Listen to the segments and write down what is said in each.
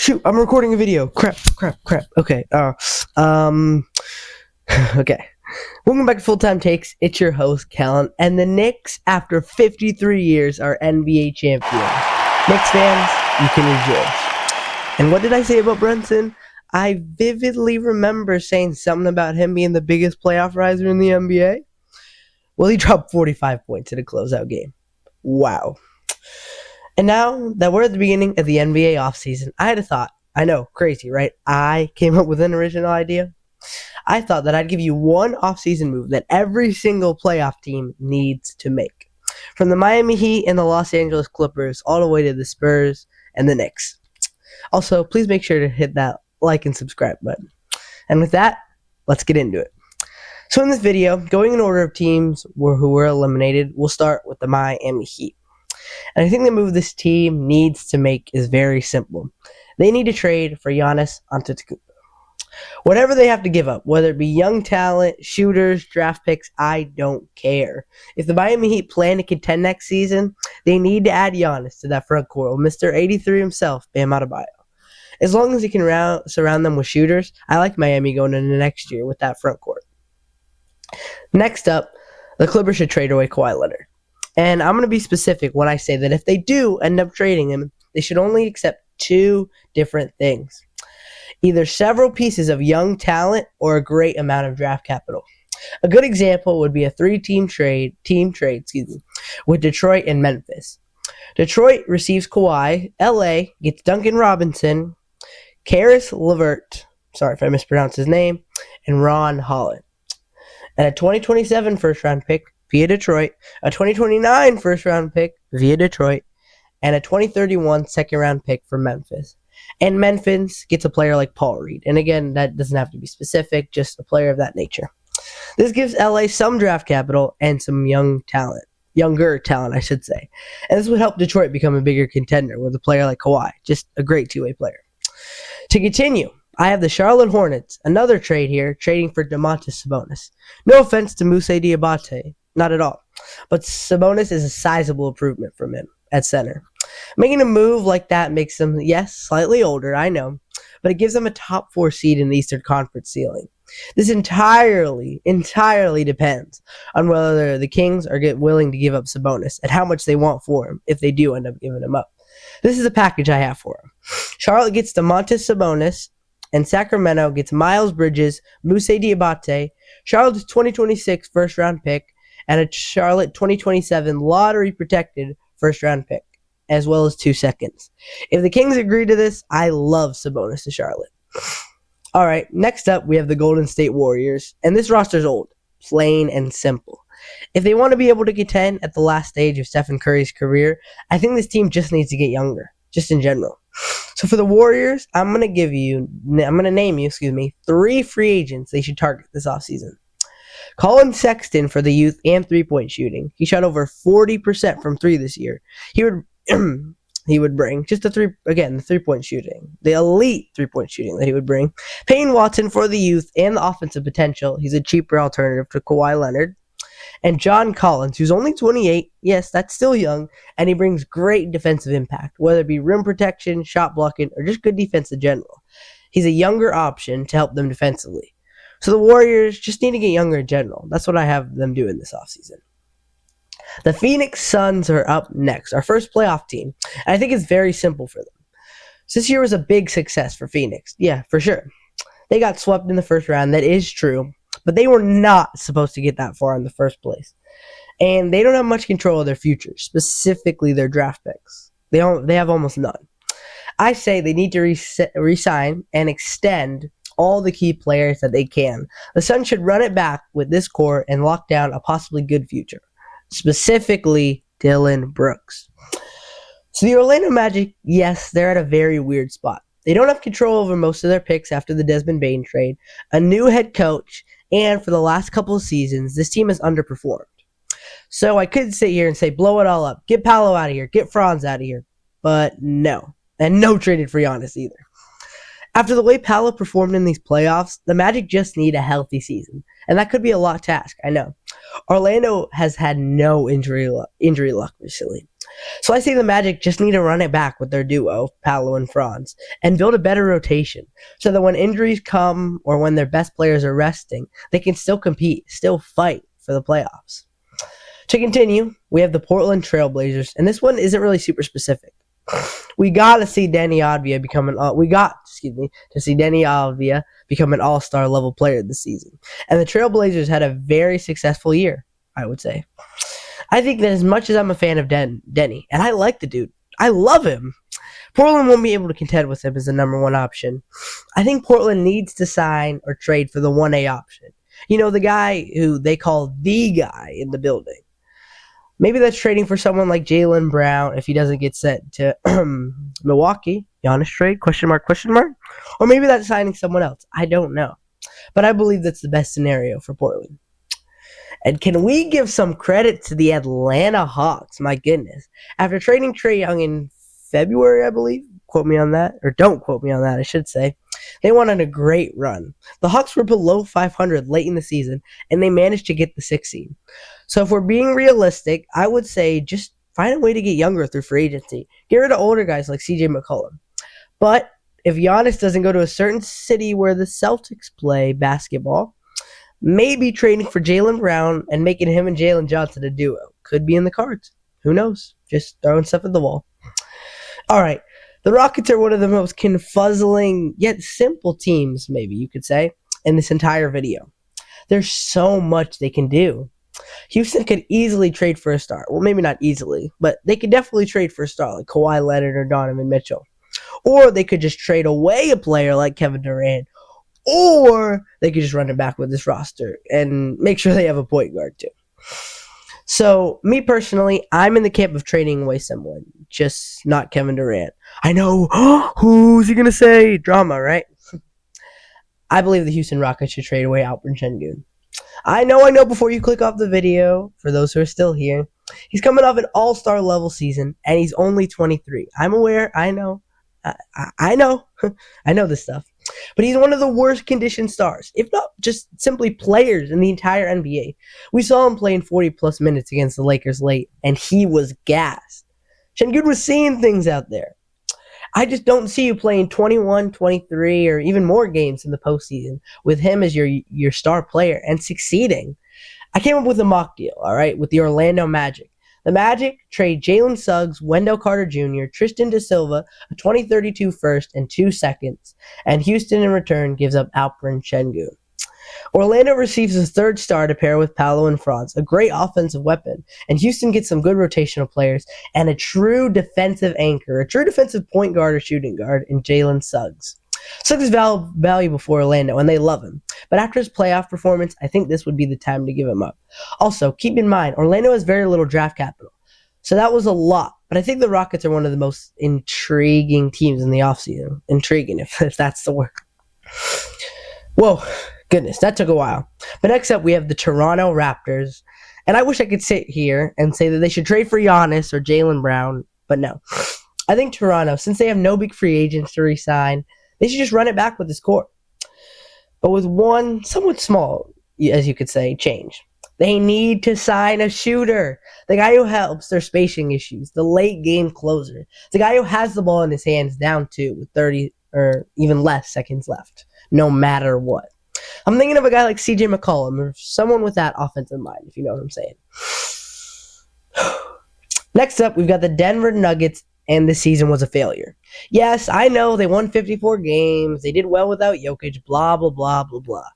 Shoot, I'm recording a video. Crap. Okay. Okay. Welcome back to Full-Time Takes. It's your host, Kellen. And the Knicks, after 53 years, are NBA champions. Knicks fans, you can rejoice. And what did I say about Brunson? I vividly remember saying something about him being the biggest playoff riser in the NBA. Well, he dropped 45 points in a closeout game. Wow. And now that we're at the beginning of the NBA offseason, I had a thought. I know, crazy, right? I came up with an original idea. I thought that I'd give you one offseason move that every single playoff team needs to make. From the Miami Heat and the Los Angeles Clippers all the way to the Spurs and the Knicks. Also, please make sure to hit that like and subscribe button. And with that, let's get into it. So in this video, going in order of teams who were eliminated, we'll start with the Miami Heat. And I think the move this team needs to make is very simple. They need to trade for Giannis Antetokounmpo. Whatever they have to give up, whether it be young talent, shooters, draft picks, I don't care. If the Miami Heat plan to contend next season, they need to add Giannis to that front court with Mr. 83 himself, Bam Adebayo. As long as he can surround them with shooters, I like Miami going into next year with that front court. Next up, the Clippers should trade away Kawhi Leonard. And I'm going to be specific when I say that if they do end up trading him, they should only accept two different things. Either several pieces of young talent or a great amount of draft capital. A good example would be a team trade, with Detroit and Memphis. Detroit receives Kawhi, LA gets Duncan Robinson, Karis LeVert, sorry if I mispronounced his name, and Ron Holland. And a 2027 first-round pick via Detroit, a 2029 first-round pick via Detroit, and a 2031 second-round pick for Memphis. And Memphis gets a player like Paul Reed. And again, that doesn't have to be specific, just a player of that nature. This gives LA some draft capital and some younger talent, I should say. And this would help Detroit become a bigger contender with a player like Kawhi, just a great two-way player. To continue, I have the Charlotte Hornets, another trade here, trading for Domantas Sabonis. No offense to Moussa Diabate, not at all. But Sabonis is a sizable improvement from him at center. Making a move like that makes him, yes, slightly older, I know, but it gives him a top 4 seed in the Eastern Conference ceiling. This entirely depends on whether the Kings are willing to give up Sabonis and how much they want for him if they do end up giving him up. This is the package I have for him. Charlotte gets Domantas Sabonis, and Sacramento gets Miles Bridges, Moussa Diabate, Charlotte's 2026 first-round pick, and a Charlotte 2027 lottery-protected first-round pick, as well as 2 seconds. If the Kings agree to this, I love Sabonis to Charlotte. All right, next up, we have the Golden State Warriors, and this roster's old, plain and simple. If they want to be able to contend at the last stage of Stephen Curry's career, I think this team just needs to get younger, just in general. So for the Warriors, I'm going to name you 3 free agents they should target this offseason. Colin Sexton for the youth and three-point shooting. He shot over 40% from 3 this year. He would bring just the three-point shooting, the elite three-point shooting that he would bring. Payne Watson for the youth and the offensive potential. He's a cheaper alternative to Kawhi Leonard. And John Collins, who's only 28, yes, that's still young, and he brings great defensive impact, whether it be rim protection, shot blocking, or just good defense in general. He's a younger option to help them defensively. So the Warriors just need to get younger in general. That's what I have them doing this offseason. The Phoenix Suns are up next, our first playoff team. And I think it's very simple for them. So this year was a big success for Phoenix. Yeah, for sure. They got swept in the first round. That is true. But they were not supposed to get that far in the first place. And they don't have much control of their future, specifically their draft picks. They have almost none. I say they need to resign and extend all the key players that they can. The Suns should run it back with this core and lock down a possibly good future, specifically Dylan Brooks. So the Orlando Magic, yes, they're at a very weird spot. They don't have control over most of their picks after the Desmond Bane trade, a new head coach, and for the last couple of seasons, this team has underperformed. So I could sit here and say, blow it all up, get Paolo out of here, get Franz out of here, but no. And no traded for Giannis either. After the way Paolo performed in these playoffs, the Magic just need a healthy season. And that could be a lot to ask, I know. Orlando has had no injury luck recently. So I say the Magic just need to run it back with their duo, Paolo and Franz, and build a better rotation so that when injuries come or when their best players are resting, they can still compete, still fight for the playoffs. To continue, we have the Portland Trailblazers, and this one isn't really super specific. We got to see Deni Avdija become an all-star level player this season. And the Trailblazers had a very successful year, I would say. I think that as much as I'm a fan of Deni, and I like the dude, I love him, Portland won't be able to contend with him as the number one option. I think Portland needs to sign or trade for the 1A option. You know, the guy who they call the guy in the building. Maybe that's trading for someone like Jaylen Brown if he doesn't get sent to Milwaukee. Giannis trade, question mark. Or maybe that's signing someone else. I don't know. But I believe that's the best scenario for Portland. And can we give some credit to the Atlanta Hawks? My goodness. After trading Trae Young in February, I believe. Quote me on that. Or don't quote me on that, I should say. They went on a great run. The Hawks were below 500 late in the season, and they managed to get the 6th seed. So if we're being realistic, I would say just find a way to get younger through free agency. Get rid of older guys like CJ McCollum. But if Giannis doesn't go to a certain city where the Celtics play basketball, maybe trading for Jaylen Brown and making him and Jalen Johnson a duo could be in the cards. Who knows? Just throwing stuff at the wall. All right. The Rockets are one of the most confuzzling yet simple teams, maybe you could say, in this entire video. There's so much they can do. Houston could easily trade for a star. Well, maybe not easily, but they could definitely trade for a star like Kawhi Leonard or Donovan Mitchell. Or they could just trade away a player like Kevin Durant. Or they could just run it back with this roster and make sure they have a point guard too. So, me personally, I'm in the camp of trading away someone, just not Kevin Durant. I know, who's he going to say? Drama, right? I believe the Houston Rockets should trade away Alperen Sengun. I know, before you click off the video, for those who are still here, he's coming off an all-star level season, and he's only 23. I'm aware, I know. I know. I know this stuff. But he's one of the worst conditioned stars, if not just simply players in the entire NBA. We saw him playing 40-plus minutes against the Lakers late, and he was gassed. Sengun was seeing things out there. I just don't see you playing 21, 23, or even more games in the postseason with him as your star player and succeeding. I came up with a mock deal, all right, with the Orlando Magic. The Magic trade Jalen Suggs, Wendell Carter Jr., Tristan Da Silva, a 2032 first and 2 seconds, and Houston in return gives up Alperen Sengun. Orlando receives a 3rd star to pair with Paolo and Franz, a great offensive weapon, and Houston gets some good rotational players and a true defensive anchor, a true defensive point guard or shooting guard in Jalen Suggs. Suggs is valuable for Orlando, and they love him. But after his playoff performance, I think this would be the time to give him up. Also, keep in mind, Orlando has very little draft capital. So that was a lot. But I think the Rockets are one of the most intriguing teams in the offseason. Intriguing, if that's the word. Whoa, goodness, that took a while. But next up, we have the Toronto Raptors. And I wish I could sit here and say that they should trade for Giannis or Jaylen Brown. But no. I think Toronto, since they have no big free agents to re-sign, they should just run it back with this core. But with one somewhat small, as you could say, change. They need to sign a shooter. The guy who helps their spacing issues. The late game closer. The guy who has the ball in his hands down 2 with 30 or even less seconds left. No matter what. I'm thinking of a guy like CJ McCollum or someone with that offensive mind, if you know what I'm saying. Next up, we've got the Denver Nuggets, and the season was a failure. Yes, I know they won 54 games. They did well without Jokic, blah, blah, blah, blah, blah.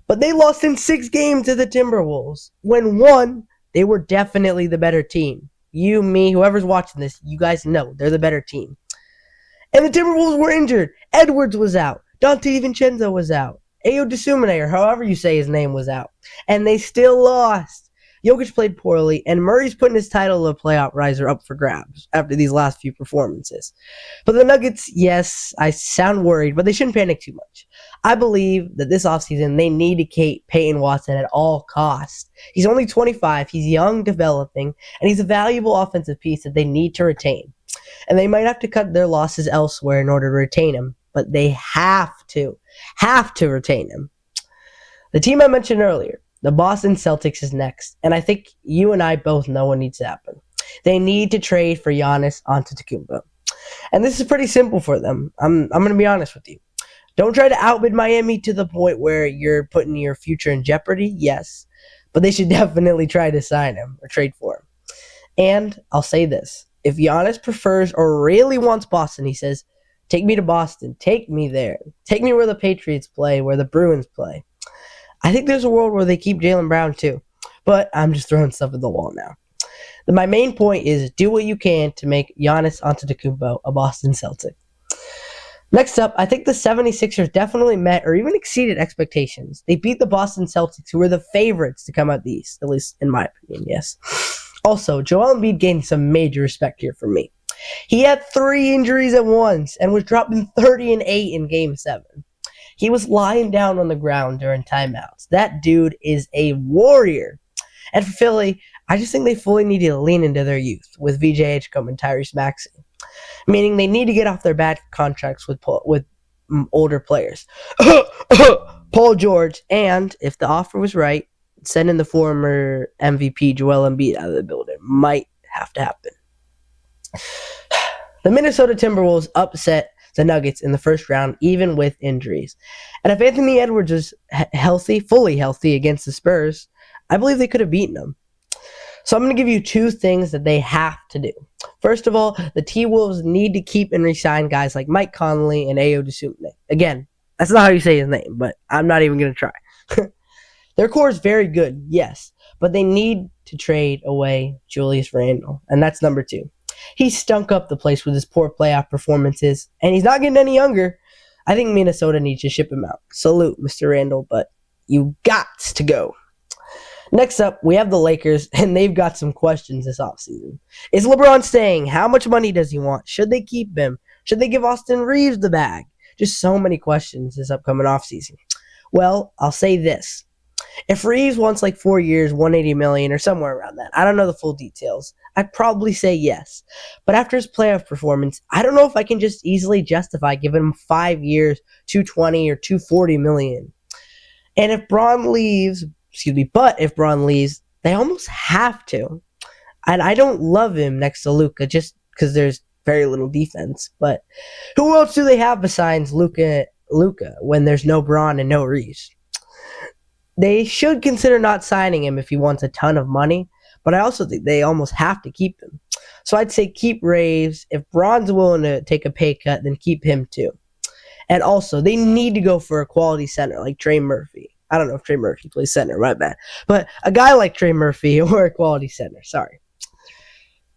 But they lost in 6 games to the Timberwolves. When won, they were definitely the better team. You, me, whoever's watching this, you guys know they're the better team. And the Timberwolves were injured. Edwards was out. Dante DiVincenzo was out. Ayo Dosunmu, or however you say his name, was out. And they still lost. Jokic played poorly, and Murray's putting his title of playoff riser up for grabs after these last few performances. But the Nuggets, yes, I sound worried, but they shouldn't panic too much. I believe that this offseason they need to keep Peyton Watson at all costs. He's only 25, he's young, developing, and he's a valuable offensive piece that they need to retain. And they might have to cut their losses elsewhere in order to retain him, but they have to retain him. The team I mentioned earlier, the Boston Celtics is next, and I think you and I both know what needs to happen. They need to trade for Giannis Antetokounmpo. And this is pretty simple for them. I'm going to be honest with you. Don't try to outbid Miami to the point where you're putting your future in jeopardy, yes. But they should definitely try to sign him or trade for him. And I'll say this. If Giannis prefers or really wants Boston, he says, take me to Boston. Take me there. Take me where the Patriots play, where the Bruins play. I think there's a world where they keep Jaylen Brown too. But I'm just throwing stuff at the wall now. My main point is do what you can to make Giannis Antetokounmpo a Boston Celtic. Next up, I think the 76ers definitely met or even exceeded expectations. They beat the Boston Celtics, who were the favorites to come out the East, at least in my opinion, yes. Also, Joel Embiid gained some major respect here from me. He had 3 injuries at once and was dropping 30 and 8 in Game 7. He was lying down on the ground during timeouts. That dude is a warrior. And for Philly, I just think they fully need to lean into their youth with VJ Edgecombe and Tyrese Maxey. Meaning they need to get off their bad contracts with older players. Paul George, and if the offer was right, sending the former MVP Joel Embiid out of the building might have to happen. The Minnesota Timberwolves upset the Nuggets in the first round, even with injuries. And if Anthony Edwards was healthy, fully healthy against the Spurs, I believe they could have beaten them. So I'm going to give you 2 things that they have to do. First of all, the T-Wolves need to keep and re-sign guys like Mike Conley and Ayo Dosunmu. Again, that's not how you say his name, but I'm not even going to try. Their core is very good, yes, but they need to trade away Julius Randle, and that's number 2. He stunk up the place with his poor playoff performances, and he's not getting any younger. I think Minnesota needs to ship him out. Salute, Mr. Randle, but you got to go. Next up, we have the Lakers, and they've got some questions this offseason. Is LeBron staying? How much money does he want? Should they keep him? Should they give Austin Reeves the bag? Just so many questions this upcoming offseason. Well, I'll say this. If Reeves wants like 4 years, $180 million, or somewhere around that, I don't know the full details, I'd probably say yes. But after his playoff performance, I don't know if I can just easily justify giving him 5 years, $220 or $240 million. And if Braun leaves... But if Braun leaves, they almost have to. And I don't love him next to Luka just because there's very little defense. But who else do they have besides Luka when there's no Braun and no Reeves? They should consider not signing him if he wants a ton of money. But I also think they almost have to keep him. So I'd say keep Reeves. If Braun's willing to take a pay cut, then keep him too. And also, they need to go for a quality center like Trey Murphy. I don't know if Trey Murphy plays center, my bad. But a guy like Trey Murphy or a quality center, sorry.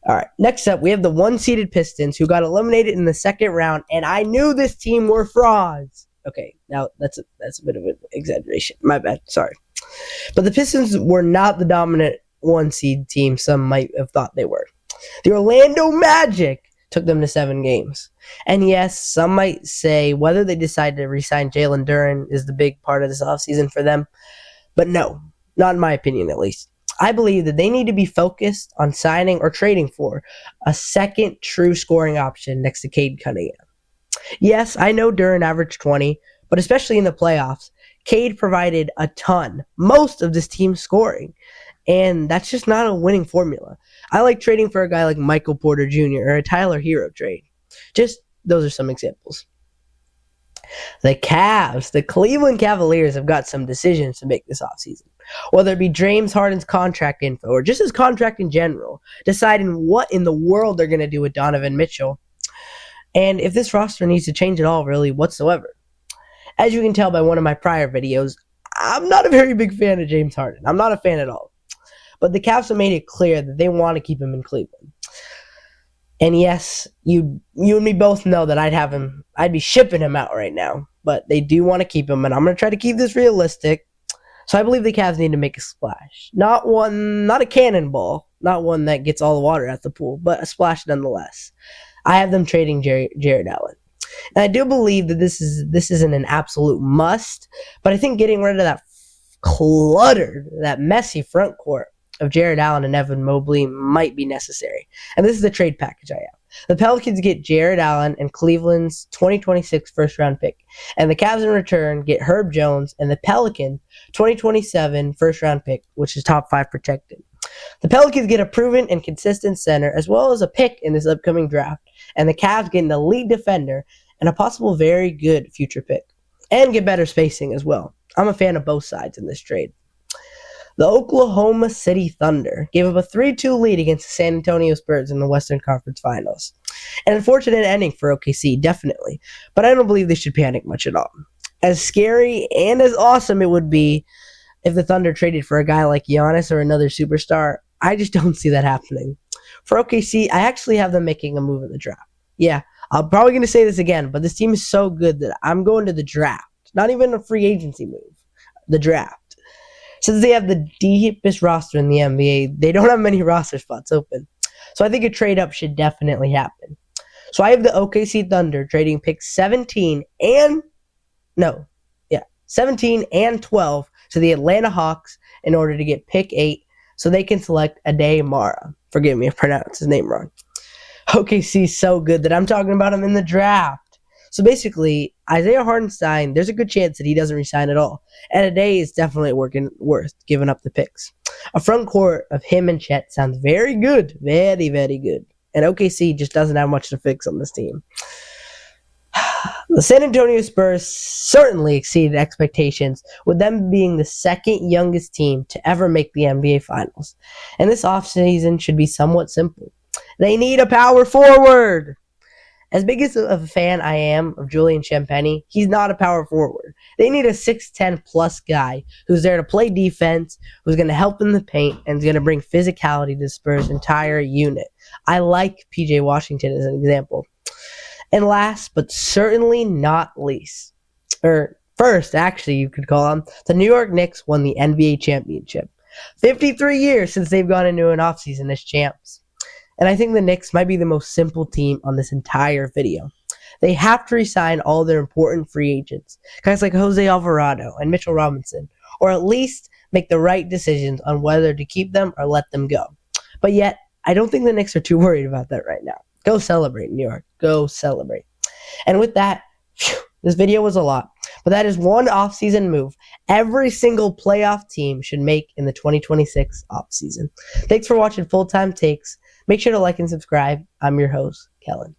All right, next up, we have the 1-seeded Pistons who got eliminated in the second round, and I knew this team were frauds. Okay, now that's a bit of an exaggeration. My bad, sorry. But the Pistons were not the dominant 1-seed team some might have thought they were. The Orlando Magic took them to 7 games. And yes, some might say whether they decide to re-sign Jalen Duren is the big part of this offseason for them. But no, not in my opinion at least. I believe that they need to be focused on signing or trading for a second true scoring option next to Cade Cunningham. Yes, I know Duren averaged 20, but especially in the playoffs, Cade provided a ton, most of this team's scoring. And that's just not a winning formula. I like trading for a guy like Michael Porter Jr. or a Tyler Hero trade. Just those are some examples. The Cavs, the Cleveland Cavaliers have got some decisions to make this offseason. Whether it be James Harden's contract info or just his contract in general, deciding what in the world they're going to do with Donovan Mitchell. And if this roster needs to change at all, really, whatsoever. As you can tell by one of my prior videos, I'm not a very big fan of James Harden. I'm not a fan at all. But the Cavs have made it clear that they want to keep him in Cleveland. And yes, you and me both know that I'd be shipping him out right now. But they do want to keep him, and I'm going to try to keep this realistic. So I believe the Cavs need to make a splash. Not a cannonball, not one that gets all the water out the pool, but a splash nonetheless. I have them trading Jared Allen. And I do believe that this isn't an absolute must, but I think getting rid of that messy front court of Jared Allen and Evan Mobley might be necessary. And this is the trade package I have. The Pelicans get Jared Allen and Cleveland's 2026 first-round pick. And the Cavs in return get Herb Jones and the Pelicans' 2027 first-round pick, which is top 5 protected. The Pelicans get a proven and consistent center as well as a pick in this upcoming draft. And the Cavs get an elite defender and a possible very good future pick. And get better spacing as well. I'm a fan of both sides in this trade. The Oklahoma City Thunder gave up a 3-2 lead against the San Antonio Spurs in the Western Conference Finals. An unfortunate ending for OKC, definitely, but I don't believe they should panic much at all. As scary and as awesome it would be if the Thunder traded for a guy like Giannis or another superstar, I just don't see that happening. For OKC, I actually have them making a move in the draft. Yeah, I'm probably going to say this again, but this team is so good that I'm going to the draft. Not even a free agency move. The draft. Since they have the deepest roster in the NBA, they don't have many roster spots open. So I think a trade up should definitely happen. So I have the OKC Thunder trading picks 17 and 12 to the Atlanta Hawks in order to get pick 8 so they can select Ade Mara. Forgive me if I pronounced his name wrong. OKC is so good that I'm talking about him in the draft. So basically, Isaiah Hartenstein, there's a good chance that he doesn't resign at all. And Ade is definitely worth giving up the picks. A front court of him and Chet sounds very good. Very, very good. And OKC just doesn't have much to fix on this team. The San Antonio Spurs certainly exceeded expectations, with them being the second youngest team to ever make the NBA Finals. And this offseason should be somewhat simple. They need a power forward. As big as a fan I am of Julian Champagnie, he's not a power forward. They need a 6'10 plus guy who's there to play defense, who's going to help in the paint, and is going to bring physicality to the Spurs' entire unit. I like PJ Washington as an example. And last, but certainly not least, or first, actually, you could call him, the New York Knicks won the NBA championship. 53 years since they've gone into an offseason as champs. And I think the Knicks might be the most simple team on this entire video. They have to resign all their important free agents, guys like Jose Alvarado and Mitchell Robinson, or at least make the right decisions on whether to keep them or let them go. But yet, I don't think the Knicks are too worried about that right now. Go celebrate, New York. Go celebrate. And with that, this video was a lot, but that is one offseason move every single playoff team should make in the 2026 offseason. Thanks for watching Full Time Takes. Make sure to like and subscribe. I'm your host, Kellen.